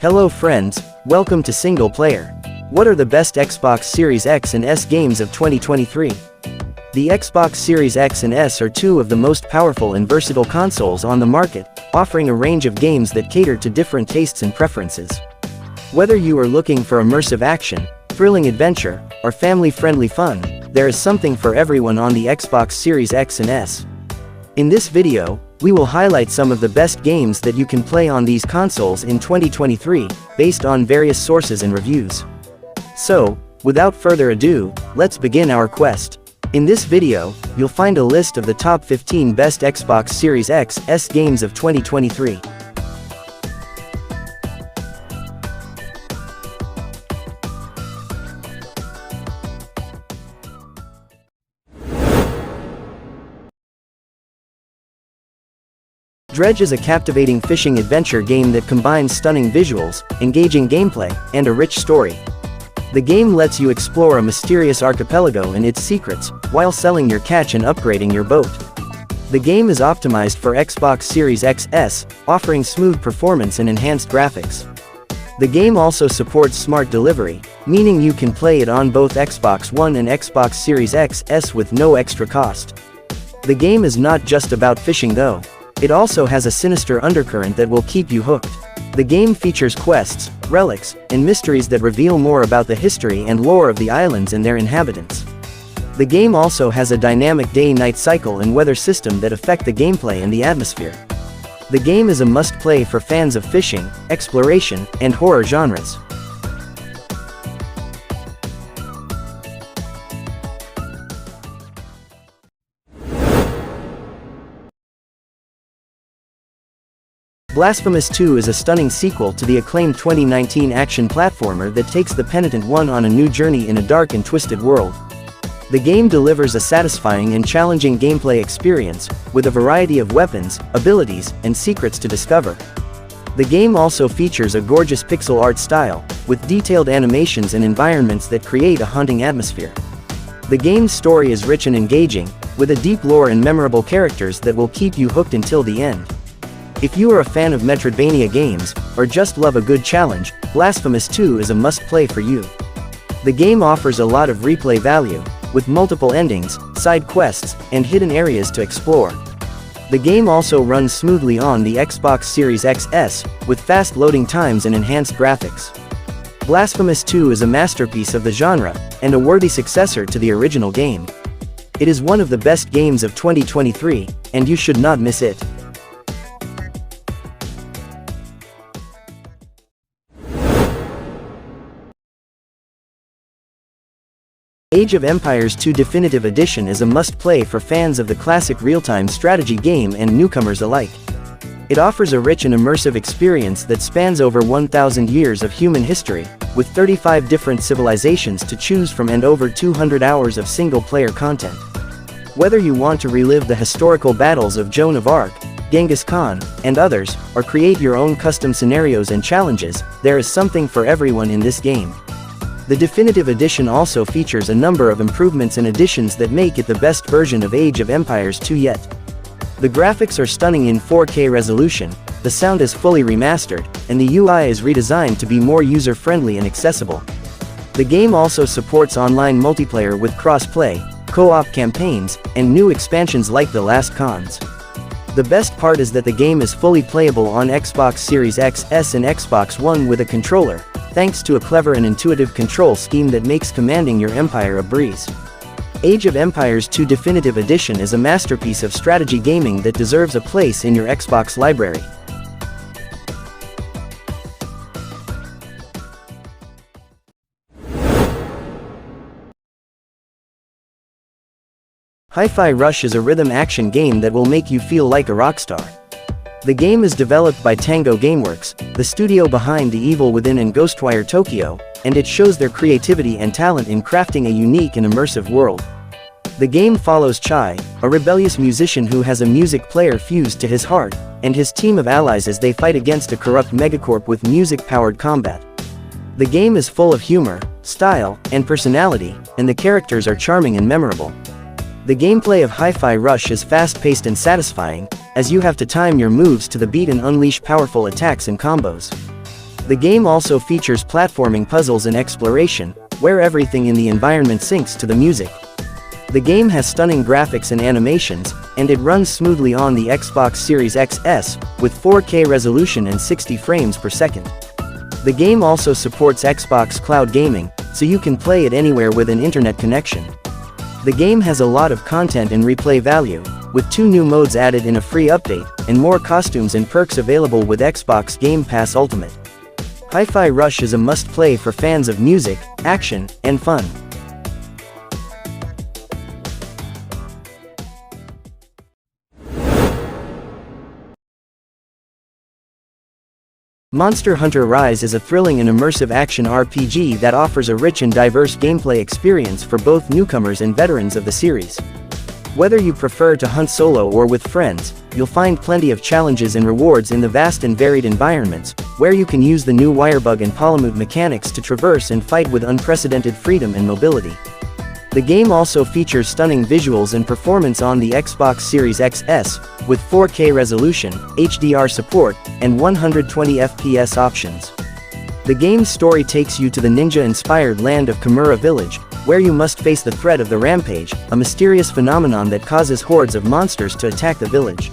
Hello friends, welcome to Single Player. What are the best Xbox Series X and S games of 2023? The Xbox Series X and S are two of the most powerful and versatile consoles on the market, offering a range of games that cater to different tastes and preferences. Whether you are looking for immersive action, thrilling adventure, or family-friendly fun, there is something for everyone on the Xbox Series X and S. In this video, we will highlight some of the best games that you can play on these consoles in 2023, based on various sources and reviews. So, without further ado, let's begin our quest. In this video, you'll find a list of the top 15 best Xbox Series X and S games of 2023. Dredge is a captivating fishing adventure game that combines stunning visuals, engaging gameplay, and a rich story. The game lets you explore a mysterious archipelago and its secrets, while selling your catch and upgrading your boat. The game is optimized for Xbox Series X and S, offering smooth performance and enhanced graphics. The game also supports smart delivery, meaning you can play it on both Xbox One and Xbox Series X and S with no extra cost. The game is not just about fishing though. It also has a sinister undercurrent that will keep you hooked. The game features quests, relics, and mysteries that reveal more about the history and lore of the islands and their inhabitants. The game also has a dynamic day-night cycle and weather system that affect the gameplay and the atmosphere. The game is a must-play for fans of fishing, exploration, and horror genres. Blasphemous 2 is a stunning sequel to the acclaimed 2019 action platformer that takes the Penitent One on a new journey in a dark and twisted world. The game delivers a satisfying and challenging gameplay experience, with a variety of weapons, abilities, and secrets to discover. The game also features a gorgeous pixel art style, with detailed animations and environments that create a haunting atmosphere. The game's story is rich and engaging, with a deep lore and memorable characters that will keep you hooked until the end. If you are a fan of Metroidvania games, or just love a good challenge, Blasphemous 2 is a must-play for you. The game offers a lot of replay value, with multiple endings, side quests, and hidden areas to explore. The game also runs smoothly on the Xbox Series X and S, with fast loading times and enhanced graphics. Blasphemous 2 is a masterpiece of the genre, and a worthy successor to the original game. It is one of the best games of 2023, and you should not miss it. Age of Empires 2 Definitive Edition is a must-play for fans of the classic real-time strategy game and newcomers alike. It offers a rich and immersive experience that spans over 1,000 years of human history, with 35 different civilizations to choose from and over 200 hours of single-player content. Whether you want to relive the historical battles of Joan of Arc, Genghis Khan, and others, or create your own custom scenarios and challenges, there is something for everyone in this game. The Definitive Edition also features a number of improvements and additions that make it the best version of Age of Empires 2 yet. The graphics are stunning in 4K resolution, the sound is fully remastered, and the UI is redesigned to be more user-friendly and accessible. The game also supports online multiplayer with cross-play, co-op campaigns, and new expansions like The Last Cons. The best part is that the game is fully playable on Xbox Series X, S and Xbox One with a controller, thanks to a clever and intuitive control scheme that makes commanding your empire a breeze. Age of Empires 2 Definitive Edition is a masterpiece of strategy gaming that deserves a place in your Xbox library. Hi-Fi Rush is a rhythm action game that will make you feel like a rockstar. The game is developed by Tango Gameworks, the studio behind The Evil Within and Ghostwire Tokyo, and it shows their creativity and talent in crafting a unique and immersive world. The game follows Chai, a rebellious musician who has a music player fused to his heart, and his team of allies as they fight against a corrupt megacorp with music-powered combat. The game is full of humor, style, and personality, and the characters are charming and memorable. The gameplay of Hi-Fi Rush is fast-paced and satisfying, as you have to time your moves to the beat and unleash powerful attacks and combos. The game also features platforming puzzles and exploration, where everything in the environment syncs to the music. The game has stunning graphics and animations, and it runs smoothly on the Xbox Series XS, with 4K resolution and 60 frames per second. The game also supports Xbox Cloud Gaming, so you can play it anywhere with an internet connection. The game has a lot of content and replay value, with 2 new modes added in a free update, and more costumes and perks available with Xbox Game Pass Ultimate. Hi-Fi Rush is a must-play for fans of music, action, and fun. Monster Hunter Rise is a thrilling and immersive action RPG that offers a rich and diverse gameplay experience for both newcomers and veterans of the series. Whether you prefer to hunt solo or with friends, you'll find plenty of challenges and rewards in the vast and varied environments, where you can use the new Wirebug and Palamute mechanics to traverse and fight with unprecedented freedom and mobility. The game also features stunning visuals and performance on the Xbox Series XS, with 4K resolution, HDR support, and 120 FPS options. The game's story takes you to the ninja-inspired land of Kimura Village, where you must face the threat of the Rampage, a mysterious phenomenon that causes hordes of monsters to attack the village.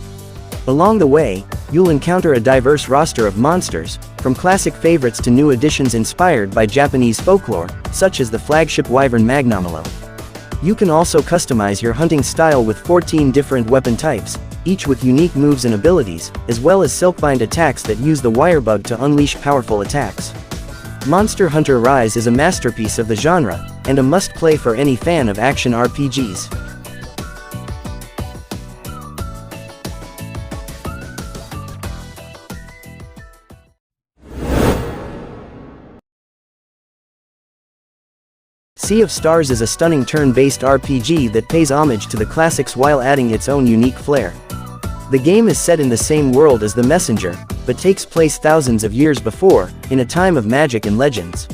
Along the way, you'll encounter a diverse roster of monsters, from classic favorites to new additions inspired by Japanese folklore, such as the flagship Wyvern Magnamalo. You can also customize your hunting style with 14 different weapon types, each with unique moves and abilities, as well as Silkbind attacks that use the Wirebug to unleash powerful attacks. Monster Hunter Rise is a masterpiece of the genre, and a must-play for any fan of action RPGs. Sea of Stars is a stunning turn-based RPG that pays homage to the classics while adding its own unique flair. The game is set in the same world as The Messenger, but takes place thousands of years before, in a time of magic and legends.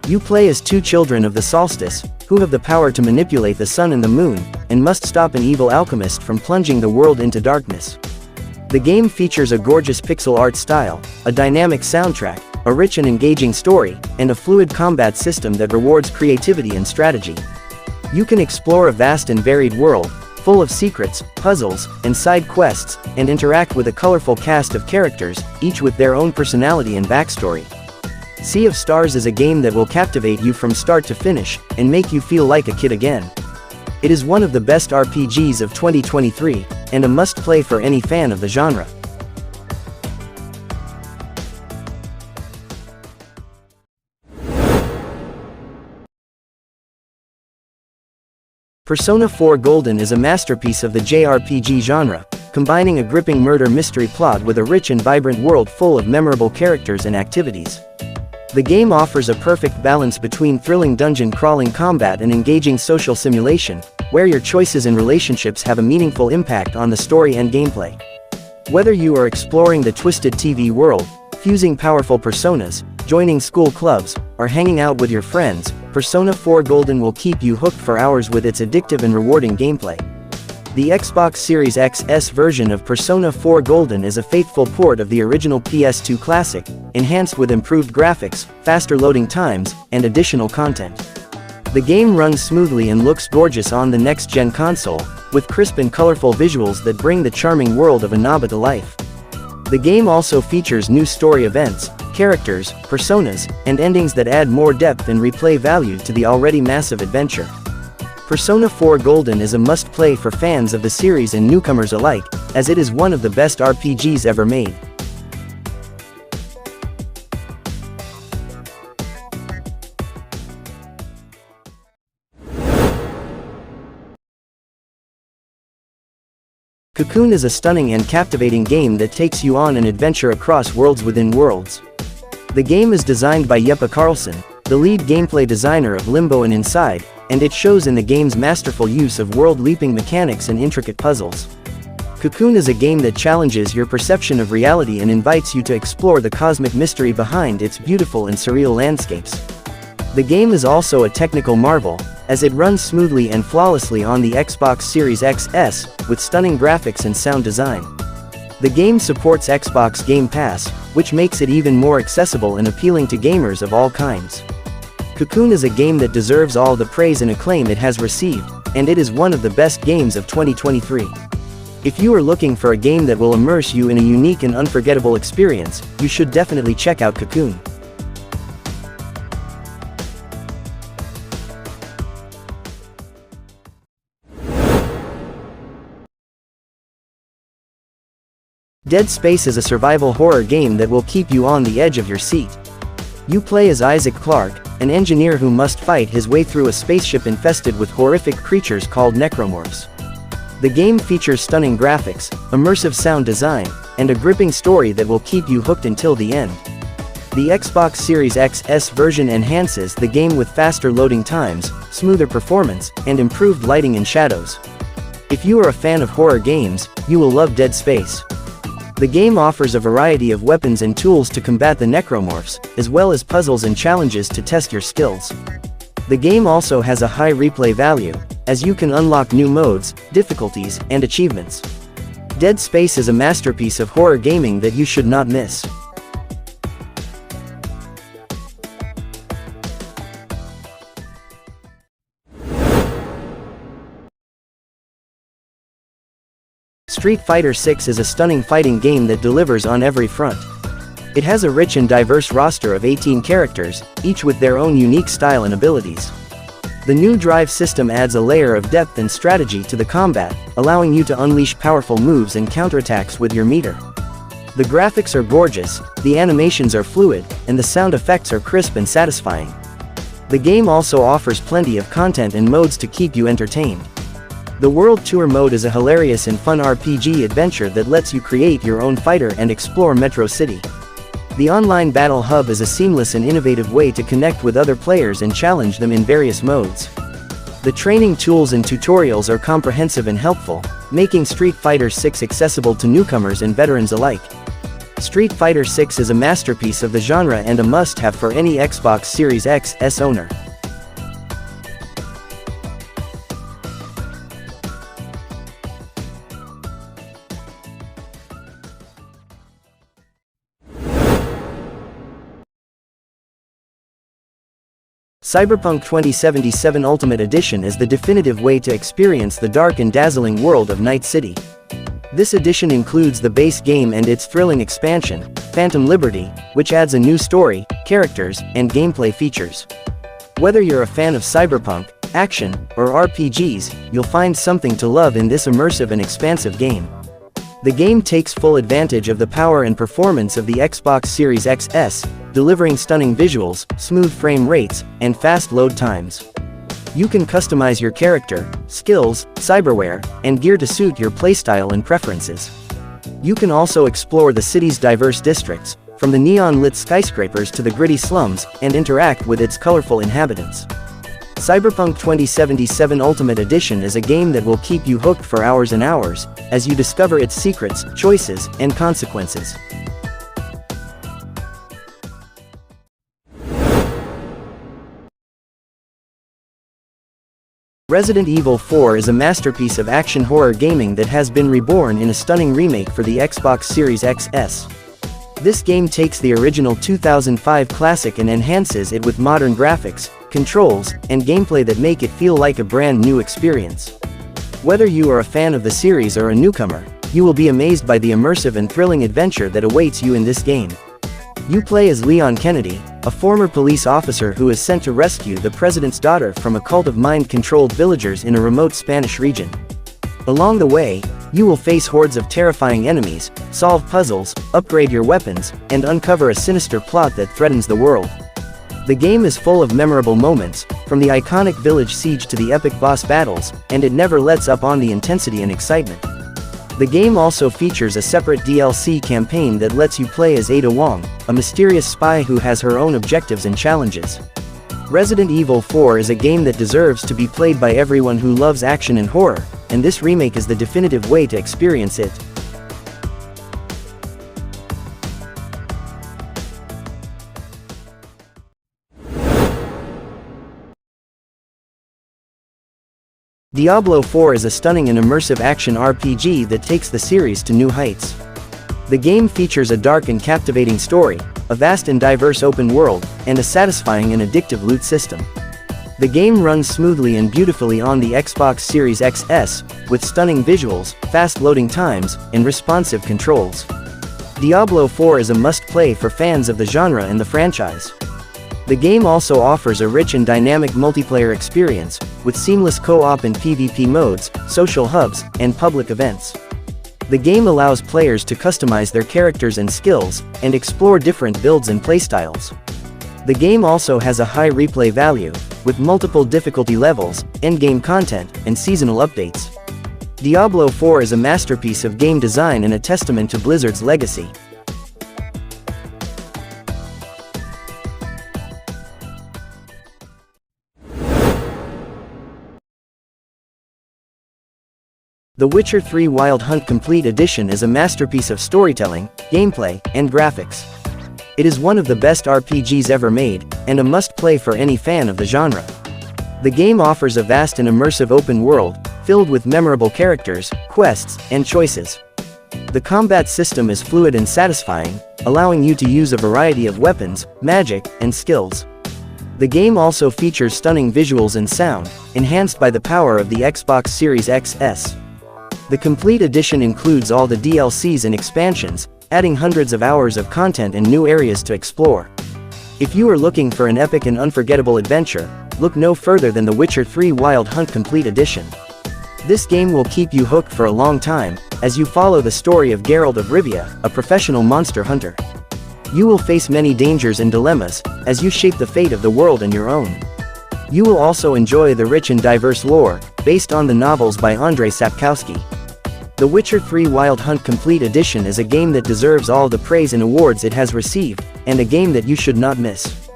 You play as 2 children of the solstice, who have the power to manipulate the sun and the moon, and must stop an evil alchemist from plunging the world into darkness. The game features a gorgeous pixel art style, a dynamic soundtrack, a rich and engaging story, and a fluid combat system that rewards creativity and strategy. You can explore a vast and varied world, full of secrets, puzzles, and side quests, and interact with a colorful cast of characters, each with their own personality and backstory. Sea of Stars is a game that will captivate you from start to finish, and make you feel like a kid again. It is one of the best RPGs of 2023, and a must-play for any fan of the genre. Persona 4 Golden is a masterpiece of the JRPG genre, combining a gripping murder mystery plot with a rich and vibrant world full of memorable characters and activities. The game offers a perfect balance between thrilling dungeon-crawling combat and engaging social simulation, where your choices and relationships have a meaningful impact on the story and gameplay. Whether you are exploring the twisted TV world, fusing powerful personas, joining school clubs, or hanging out with your friends, Persona 4 Golden will keep you hooked for hours with its addictive and rewarding gameplay. The Xbox Series XS version of Persona 4 Golden is a faithful port of the original PS2 classic, enhanced with improved graphics, faster loading times, and additional content. The game runs smoothly and looks gorgeous on the next-gen console, with crisp and colorful visuals that bring the charming world of Inaba to life. The game also features new story events, characters, personas, and endings that add more depth and replay value to the already massive adventure. Persona 4 Golden is a must-play for fans of the series and newcomers alike, as it is one of the best RPGs ever made. Cocoon is a stunning and captivating game that takes you on an adventure across worlds within worlds. The game is designed by Jeppe Carlsen, the lead gameplay designer of Limbo and Inside, and it shows in the game's masterful use of world-leaping mechanics and intricate puzzles. Cocoon is a game that challenges your perception of reality and invites you to explore the cosmic mystery behind its beautiful and surreal landscapes. The game is also a technical marvel, as it runs smoothly and flawlessly on the Xbox Series XS, with stunning graphics and sound design. The game supports Xbox Game Pass, which makes it even more accessible and appealing to gamers of all kinds. Cocoon is a game that deserves all the praise and acclaim it has received, and it is one of the best games of 2023. If you are looking for a game that will immerse you in a unique and unforgettable experience, you should definitely check out Cocoon. Dead Space is a survival horror game that will keep you on the edge of your seat. You play as Isaac Clarke, an engineer who must fight his way through a spaceship infested with horrific creatures called necromorphs. The game features stunning graphics, immersive sound design, and a gripping story that will keep you hooked until the end. The Xbox Series XS version enhances the game with faster loading times, smoother performance, and improved lighting and shadows. If you are a fan of horror games, you will love Dead Space. The game offers a variety of weapons and tools to combat the necromorphs, as well as puzzles and challenges to test your skills. The game also has a high replay value, as you can unlock new modes, difficulties, and achievements. Dead Space is a masterpiece of horror gaming that you should not miss. Street Fighter VI is a stunning fighting game that delivers on every front. It has a rich and diverse roster of 18 characters, each with their own unique style and abilities. The new drive system adds a layer of depth and strategy to the combat, allowing you to unleash powerful moves and counterattacks with your meter. The graphics are gorgeous, the animations are fluid, and the sound effects are crisp and satisfying. The game also offers plenty of content and modes to keep you entertained. The World Tour mode is a hilarious and fun RPG adventure that lets you create your own fighter and explore Metro City. The Online Battle Hub is a seamless and innovative way to connect with other players and challenge them in various modes. The training tools and tutorials are comprehensive and helpful, making Street Fighter VI accessible to newcomers and veterans alike. Street Fighter VI is a masterpiece of the genre and a must-have for any Xbox Series XS owner. Cyberpunk 2077 Ultimate Edition is the definitive way to experience the dark and dazzling world of Night City. This edition includes the base game and its thrilling expansion, Phantom Liberty, which adds a new story, characters, and gameplay features. Whether you're a fan of cyberpunk, action, or RPGs, you'll find something to love in this immersive and expansive game. The game takes full advantage of the power and performance of the Xbox Series XS, delivering stunning visuals, smooth frame rates, and fast load times. You can customize your character, skills, cyberware, and gear to suit your playstyle and preferences. You can also explore the city's diverse districts, from the neon-lit skyscrapers to the gritty slums, and interact with its colorful inhabitants. Cyberpunk 2077 Ultimate Edition is a game that will keep you hooked for hours and hours, as you discover its secrets, choices, and consequences. Resident Evil 4 is a masterpiece of action horror gaming that has been reborn in a stunning remake for the Xbox Series XS. This game takes the original 2005 classic and enhances it with modern graphics, controls, and gameplay that make it feel like a brand new experience. Whether you are a fan of the series or a newcomer, you will be amazed by the immersive and thrilling adventure that awaits you in this game. You play as Leon Kennedy, a former police officer who is sent to rescue the president's daughter from a cult of mind-controlled villagers in a remote Spanish region. Along the way, you will face hordes of terrifying enemies, solve puzzles, upgrade your weapons, and uncover a sinister plot that threatens the world. The game is full of memorable moments, from the iconic village siege to the epic boss battles, and it never lets up on the intensity and excitement. The game also features a separate DLC campaign that lets you play as Ada Wong, a mysterious spy who has her own objectives and challenges. Resident Evil 4 is a game that deserves to be played by everyone who loves action and horror, and this remake is the definitive way to experience it. Diablo 4 is a stunning and immersive action RPG that takes the series to new heights. The game features a dark and captivating story, a vast and diverse open world, and a satisfying and addictive loot system. The game runs smoothly and beautifully on the Xbox Series XS, with stunning visuals, fast loading times, and responsive controls. Diablo 4 is a must-play for fans of the genre and the franchise. The game also offers a rich and dynamic multiplayer experience, with seamless co-op and PvP modes, social hubs, and public events. The game allows players to customize their characters and skills, and explore different builds and playstyles. The game also has a high replay value, with multiple difficulty levels, endgame content, and seasonal updates. Diablo 4 is a masterpiece of game design and a testament to Blizzard's legacy. The Witcher 3 Wild Hunt Complete Edition is a masterpiece of storytelling, gameplay, and graphics. It is one of the best RPGs ever made, and a must-play for any fan of the genre. The game offers a vast and immersive open world, filled with memorable characters, quests, and choices. The combat system is fluid and satisfying, allowing you to use a variety of weapons, magic, and skills. The game also features stunning visuals and sound, enhanced by the power of the Xbox Series XS. The complete edition includes all the DLCs and expansions, adding hundreds of hours of content and new areas to explore. If you are looking for an epic and unforgettable adventure, look no further than The Witcher 3 Wild Hunt Complete Edition. This game will keep you hooked for a long time, as you follow the story of Geralt of Rivia, a professional monster hunter. You will face many dangers and dilemmas, as you shape the fate of the world and your own. You will also enjoy the rich and diverse lore, based on the novels by Andrzej Sapkowski. The Witcher 3 Wild Hunt Complete Edition is a game that deserves all the praise and awards it has received, and a game that you should not miss.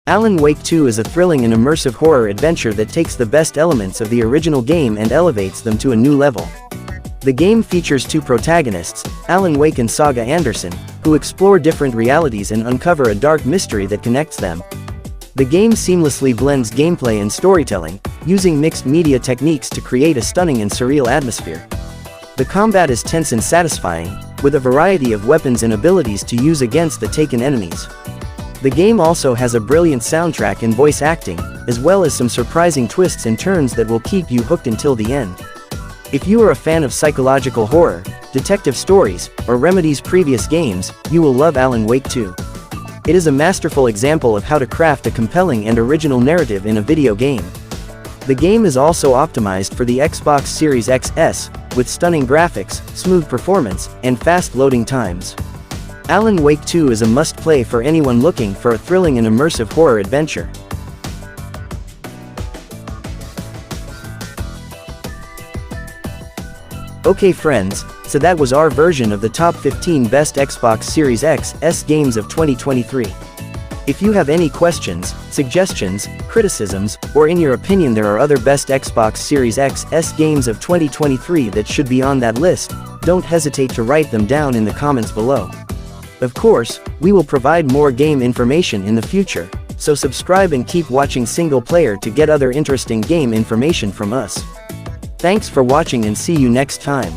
Alan Wake 2 is a thrilling and immersive horror adventure that takes the best elements of the original game and elevates them to a new level. The game features two protagonists, Alan Wake and Saga Anderson, who explore different realities and uncover a dark mystery that connects them. The game seamlessly blends gameplay and storytelling, using mixed media techniques to create a stunning and surreal atmosphere. The combat is tense and satisfying, with a variety of weapons and abilities to use against the taken enemies. The game also has a brilliant soundtrack and voice acting, as well as some surprising twists and turns that will keep you hooked until the end. If you are a fan of psychological horror, detective stories, or Remedy's previous games, you will love Alan Wake 2. It is a masterful example of how to craft a compelling and original narrative in a video game. The game is also optimized for the Xbox Series XS, with stunning graphics, smooth performance, and fast loading times. Alan Wake 2 is a must-play for anyone looking for a thrilling and immersive horror adventure. Okay friends, so that was our version of the top 15 best Xbox Series XS games of 2023. If you have any questions, suggestions, criticisms, or in your opinion there are other best Xbox Series XS games of 2023 that should be on that list, don't hesitate to write them down in the comments below. Of course, we will provide more game information in the future, so subscribe and keep watching Single Player to get other interesting game information from us. Thanks for watching and see you next time.